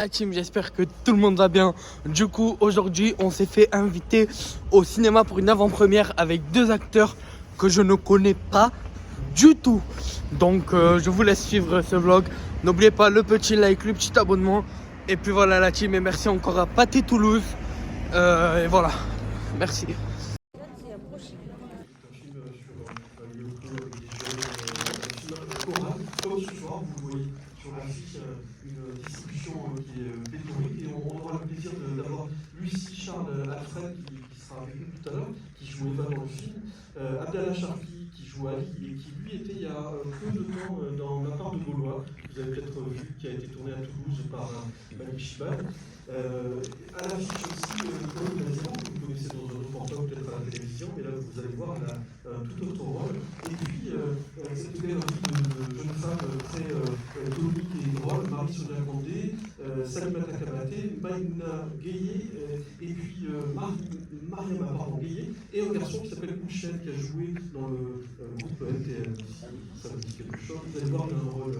La team, j'espère que tout le monde va bien. Du coup, aujourd'hui, on s'est fait inviter au cinéma pour une avant-première avec deux acteurs que je ne connais pas du tout. Donc, je vous laisse suivre ce vlog. N'oubliez pas le petit like, le petit abonnement. Et puis voilà la team, et merci encore à Pâté Toulouse. Et voilà, merci. Comme ce soir, vous voyez sur l'affiche une distribution qui est pléthorique et on aura le plaisir d'avoir Lucie Charles Alfred qui sera avec nous tout à l'heure, qui joue Eva dans le film, Abdallah Sharfi qui joue Ali et qui lui était il y a peu de temps dans La part de Gaulois, vous avez peut-être vu, qui a été tourné à Toulouse par Malik Chiban. À l'affiche aussi, Chloé Nazirou, que vous connaissez dans un reportage peut-être à la télévision, mais là vous allez voir, elle a un tout autre rôle. Et puis, cette galerie de jeunes femmes très toniques et drôles, Marie-Sonia Condé, Salimata Kamate, Maïna Gueye, et puis Mariama Gueye, et un garçon qui s'appelle Michel, qui a joué dans le groupe NTM. Ça vous dit quelque chose. Vous allez voir, il a un rôle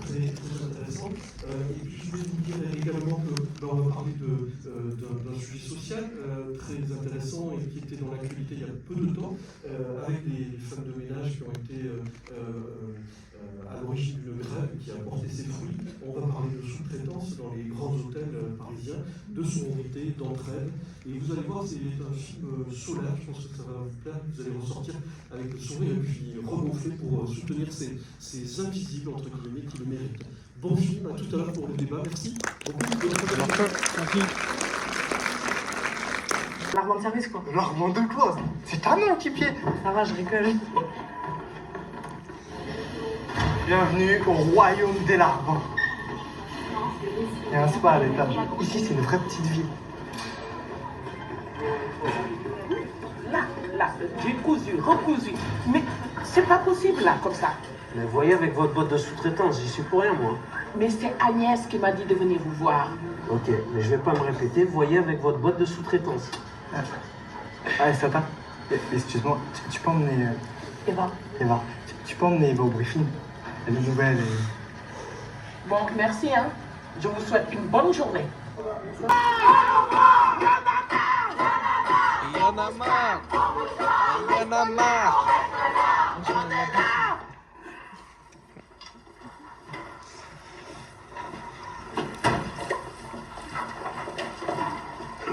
très intéressant. Et puis, je voulais vous dire également que on va parler d'un sujet social très intéressant et qui était dans l'actualité il y a peu de temps, avec des femmes de ménage qui ont été à l'origine d'une grève qui a porté ses fruits. On va parler de sous-traitance dans les grands hôtels parisiens, de sororité, d'entraide. Et vous allez voir, c'est un film solaire, je pense que ça va vous plaire. Vous allez ressortir avec le sourire et puis regonfler pour soutenir ces invisibles, entre guillemets, qui le méritent. Bon film, à tout à l'heure pour le débat. Merci beaucoup. L'armand de service, quoi. L'armand de quoi? C'est ta nom qui pied. Ça va, je rigole. Bienvenue au royaume des larvins. Il y a un spa à l'étage. Ici, c'est une vraie petite ville. Là, décousu, recousu. Mais c'est pas possible, là, comme ça. Mais voyez avec votre boîte de sous-traitance, j'y suis pour rien, moi. Mais c'est Agnès qui m'a dit de venir vous voir. Ok, mais je vais pas me répéter, voyez avec votre boîte de sous-traitance. Ah, Sata, excuse-moi, tu peux emmener... Eva. Tu peux emmener Eva au briefing. Elle est nouvelle et... Bon, merci, hein. Je vous souhaite une bonne journée. Il y en a marre. Il y en a marre.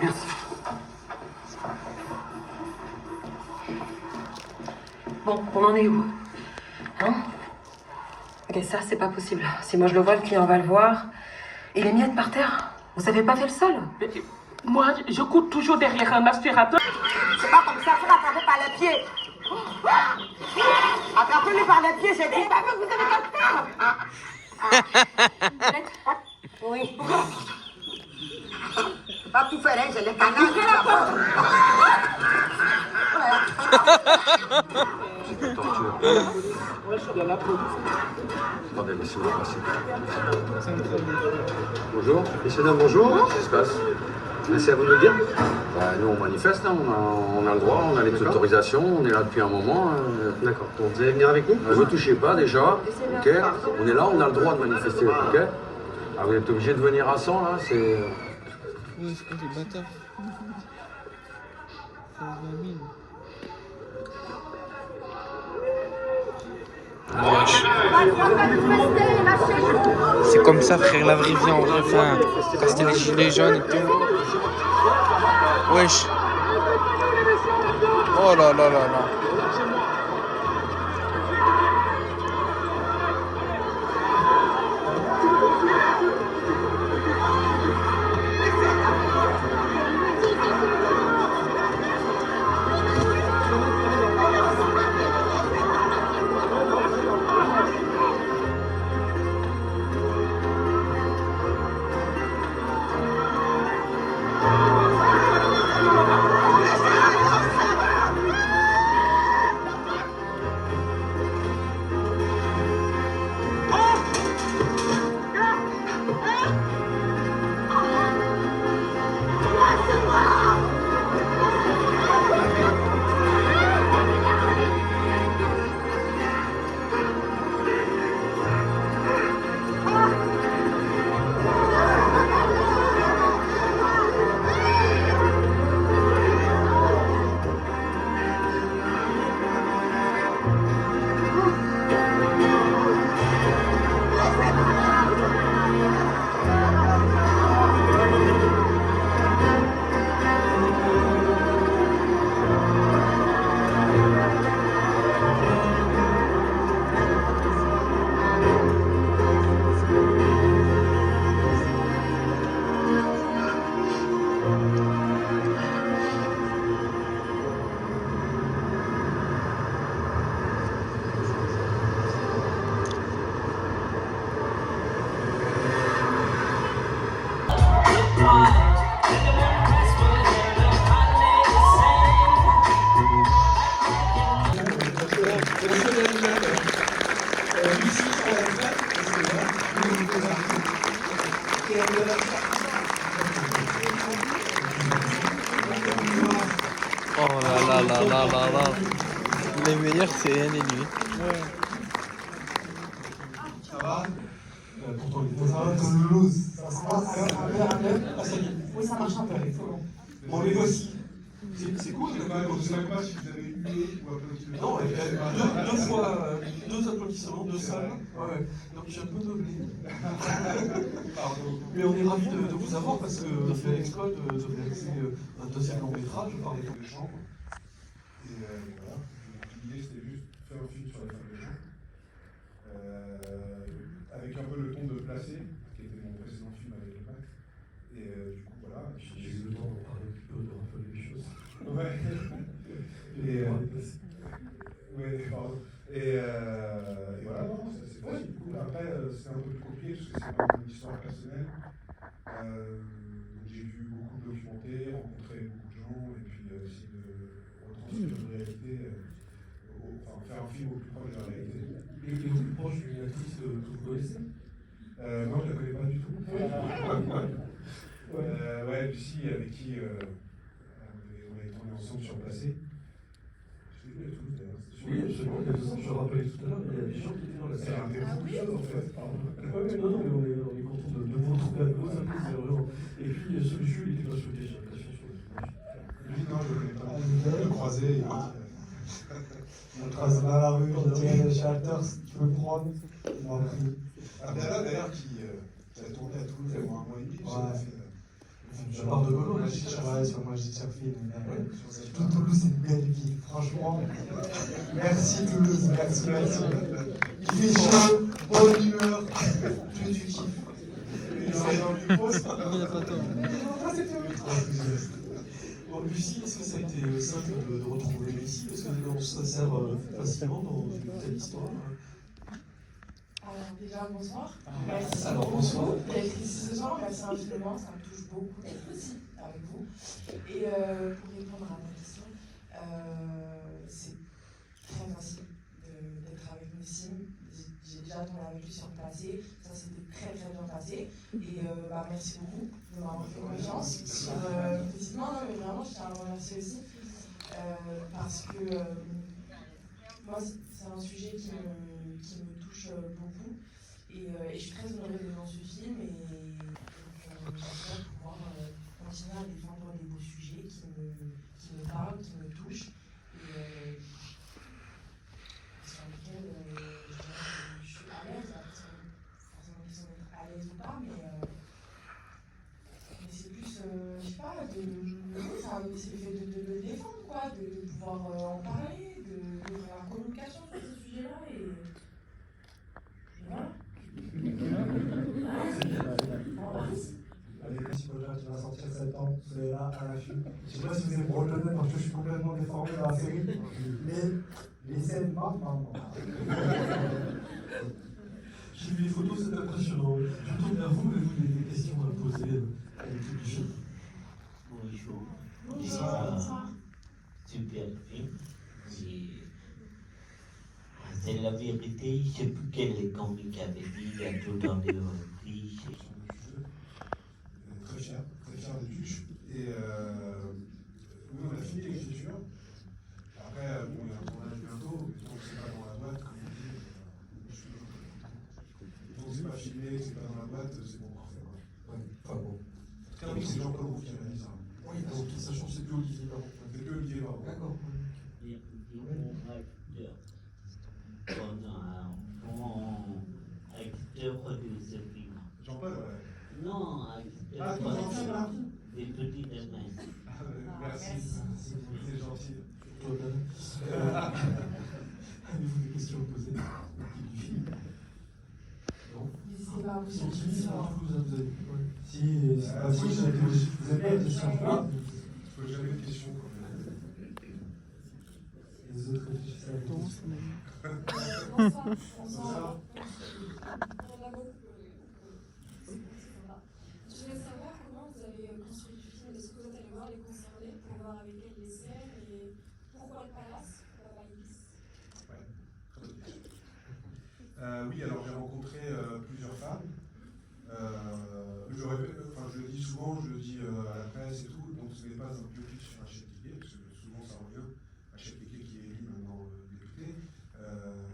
Merci. Bon, on en est où? Hein? Ok, ça, c'est pas possible. Si moi je le vois, le client va le voir. Et les miettes par terre? Vous avez pas fait le sol? Moi, je cours toujours derrière un aspirateur. C'est pas comme ça, faut l'attraper par les pieds. Attrapez-le par les pieds, j'ai dit. Vous avez pas Oui. Pas tout faire, hein, j'ai les canards. Attendez, monsieur, vous passez. Bonjour, messieurs, dames, bonjour. Qu'est-ce qui se passe? C'est à vous de le dire. Bah, nous, on manifeste, hein, on a le droit, on a les autorisations, on est là depuis un moment. D'accord. Donc, vous allez venir avec nous? Ne vous touchez pas déjà, ok? On est là, on a le droit de manifester, ok? Ah, vous êtes obligé de venir à 100, là, c'est... Oui, c'est des bâtards. C'est comme ça, frère, la vraie vie en vrai. Enfin, quand c'était les gilets jaunes et tout. Wesh. Oh là là là là. là là là là là. Les meilleurs, c'est Yann et lui. Ça va Pourtant, il est ça Toulouse. Ça se passe. Ah, ça y est. Oui, ça marche un peu. Bon, les voici. C'est cool, quand même. Je ne sais même pas si vous avez hué ou applaudi. Non, deux fois, deux applaudissements, deux salles. Ouais. Donc j'ai un peu doublé. Pardon. Mais on est ravis de vous avoir parce que vous fait l'exploit de réaliser un deuxième long métrage par les femmes de chambre. Et voilà. L'idée c'était juste faire un film sur les femmes de chambre. Avec un peu le ton de Placé, qui était mon précédent film avec les Max. Et du coup, voilà. J'ai eu le temps d'en parler un petit peu, de rappeler les choses. Ouais. Ouais, pardon. Et voilà, non, c'est facile. Du coup, après, c'est un peu plus compliqué parce que c'est une histoire personnelle. J'ai vu beaucoup de documentaires, rencontré beaucoup de gens, et puis essayer de retranscrire une réalité, enfin faire un film au plus proche de la réalité. Et au plus proche d'une actrice que vous connaissez Non, je ne la connais pas du tout. Ouais, Lucie, avec qui on a tourné ensemble sur Placé. Je l'ai vu à Toulouse d'ailleurs. Oui, absolument, il y a 2 ans, je rappelais tout à l'heure, il y a des gens qui étaient dans la salle. Il y a beaucoup de choses en fait, pardon. Non, mais on est content de vous retrouver à nouveau, ça me plaisir vraiment. Et puis, ce monsieur, il était pas souhaité, j'ai l'impression, sur le tournage. Lui, non, je ne le connais pas. On l'a croisé, on le croise dans la rue, on dirait le Shelters, tu peux me prendre. Il m'a pris. Abdallah, d'ailleurs, qui a tourné à Toulouse il y a un mois et demi, je pars de Gaulle, Magic Cherfil, sur Magic Cherfil. Toulouse, c'est une belle ville, franchement. Merci Toulouse, merci. Il fait chaud, bonne humeur, que du kiff. Bon, Lucie, est-ce que ça a été simple de retrouver Lucie? Est-ce qu'on s'insère facilement dans une telle histoire? Alors déjà, bonsoir. Merci Alors, bonsoir. d'être ici ce soir. Merci infiniment. Ça me touche beaucoup d'être ici avec vous. Et pour répondre à ta question, c'est très facile d'être avec Nissim. J'ai déjà tourné avec lui sur Placé. Ça s'était très très bien passé. Et merci beaucoup de m'avoir fait confiance. Non, mais vraiment, je tiens à vous remercier aussi. Parce que moi, c'est un sujet qui me touche beaucoup. Et je suis très honorée d'être dans ce film. Et j'espère pouvoir continuer à défendre des beaux sujets qui me parlent, qui me touchent. Et sur lesquels je suis à l'aise. Forcément qu'ils sont à l'aise ou pas, mais c'est plus, je sais pas, c'est le fait de le défendre, quoi, de pouvoir en parler, d'ouvrir la communication sur ces sujets-là, et voilà. Allez, petit projet qui va sortir septembre, vous êtes là à l'affût. Je sais pas si vous avez reconnaître parce que je suis complètement déformé dans la série, mais les scènes marquent maintenant. J'ai vu les photos, c'est impressionnant. Je tourne vers vous et vous avez des questions à poser à l'équipe du jeu. Bonjour. Bonsoir. Super film. C'est la vérité, je ne sais plus quel comique avait dit, il y a tout dans les reprises. Très fier de Duche. Et oui, on a fini l'écriture. Après, bon, il y a un tournage bientôt, donc c'est pas dans la boîte, comme on dit. Donc c'est pas filmé, c'est pas dans la boîte, c'est bon, parfait. Ouais, enfin bon. En tout cas, c'est Jean-Paul Roux qui réalise ça. Oui, donc sachant que c'est plus Olivier Baron. C'est plus Olivier Baron. D'accord. Bon acteur de ce film. Jean-Paul, ouais. Non, acteur des petites mains. Merci, c'est gentil. Avez-vous des questions à poser? Non? N'hésitez pas à vous Si, sentir. vous avez des questions. Il faut jamais de questions. Les autres réfléchissent à la question. Bonsoir. Je voulais savoir comment vous avez construit le film, est-ce que vous êtes allé voir les concernés pour voir avec elles les scènes et pourquoi le palace, pourquoi pas Ibis? Oui, alors j'ai rencontré plusieurs femmes. Je le dis souvent, je le dis à la presse et tout, donc ce n'est pas un biopic sur un chef d'idée, parce que souvent ça revient. Teke qui est élu maintenant député.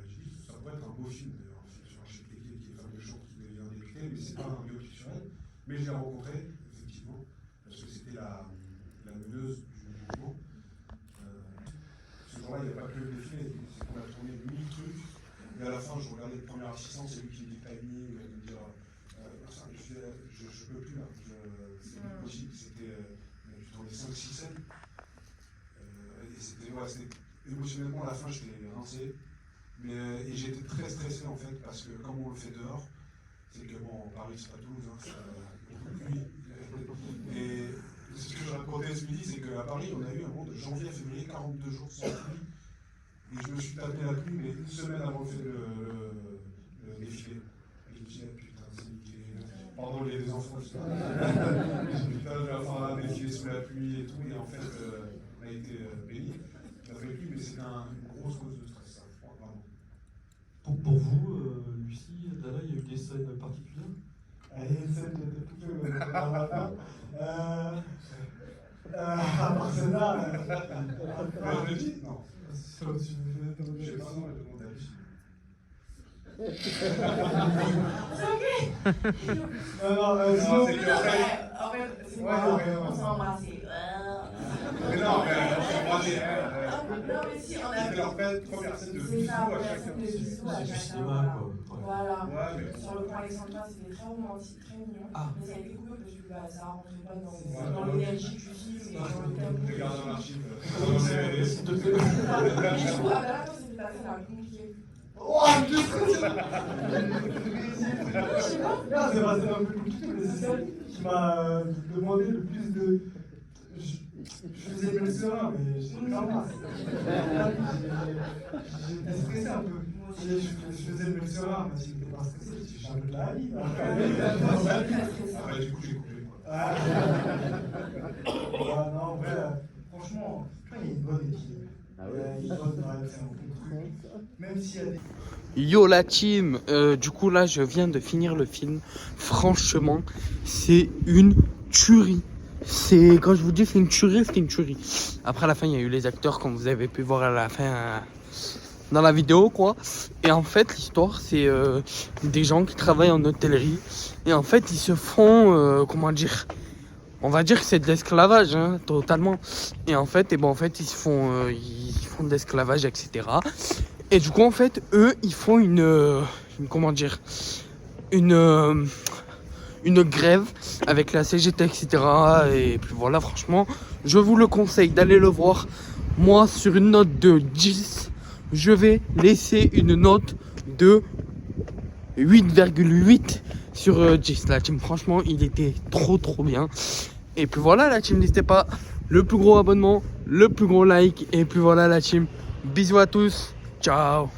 J'ai dit que ça pourrait être un beau film d'ailleurs, un film sur Teke qui est femme de chambre qui devient député, mais c'est pas un biopic sur elle. Mais je l'ai rencontré, effectivement, parce que c'était la meneuse du mouvement. Ce jour-là, il n'y a pas que le défilé, c'est qu'on a tourné 1000 trucs. Et à la fin, je regardais le premier assistant, c'est lui qui me dit timing, de me dire je peux plus là, c'est plus possible. C'était dans les 5-6 scènes. Et c'était émotionnellement à la fin, j'étais rincé. Et j'étais très stressé en fait, parce que comme on le fait dehors, c'est que bon, Paris c'est pas Toulouse, hein, et ce que je racontais ce midi, c'est qu'à Paris, on a eu un moment de janvier à février, 42 jours sans pluie. Et je me suis tapé la pluie, mais une semaine avant le défilé. Et je me suis dit, putain, c'est niqué. Pardon, il y a des enfants, je sais pas. Je me suis dit, putain, je vais faire un défilé sous la pluie et tout. Et en fait, on a été bénis. Il a fait pluie, mais c'était une grosse cause de stress, ça, vraiment. Pour vous, Lucie, Dalla, il y a eu des scènes particulières? Il y a une scène de poupée dans la fin. À part celle-là, je le dis? Non. Je sais pas, non, je demande à Lucie. Non, sinon, c'est En fait, c'est quoi? On s'est embrassés. Mais non, on s'est embrassés. Non, mais si, on a. C'était leur première scène de bisous à chacun. C'est du cinéma, quoi. Voilà. Ouais, Sur le point Alexandra, c'était très romantique, très mignon. Ah. Mais ça a été coupé parce que ça rentrait pas dans l'énergie du film et dans le tempo. Je regarde dans l'archive. S'il te plaît. Du coup, à la fin, c'était la scène la plus compliquée. Oh, je sais pas. Non, c'est pas un peu compliqué, mais c'est celle qui m'a demandé le plus de. Je faisais le serein, mais j'étais pas mal. J'étais stressé un peu. Je faisais le serein, mais j'étais pas stressé, j'ai un peu de la vie. Du coup, j'ai coupé. Non, en vrai, franchement, il y a une bonne équipe. Il y a une bonne réaction. Même s'il y a des. Yo la team, du coup là je viens de finir le film. Franchement, c'est une tuerie. C'est quand je vous dis c'est une tuerie, c'est une tuerie. Après à la fin il y a eu les acteurs comme vous avez pu voir à la fin dans la vidéo quoi. Et en fait l'histoire c'est des gens qui travaillent en hôtellerie et en fait ils se font comment dire. On va dire que c'est de l'esclavage, hein, totalement. Et en fait, ils font de l'esclavage, etc. Et du coup, en fait, eux, ils font une grève avec la CGT, etc. Et puis voilà, franchement, je vous le conseille d'aller le voir. Moi, sur une note de 10, je vais laisser une note de 8,8 sur 10. La team, franchement, il était trop bien. Et puis voilà, la team, n'hésitez pas, le plus gros abonnement, le plus gros like. Et puis voilà, la team, bisous à tous, ciao.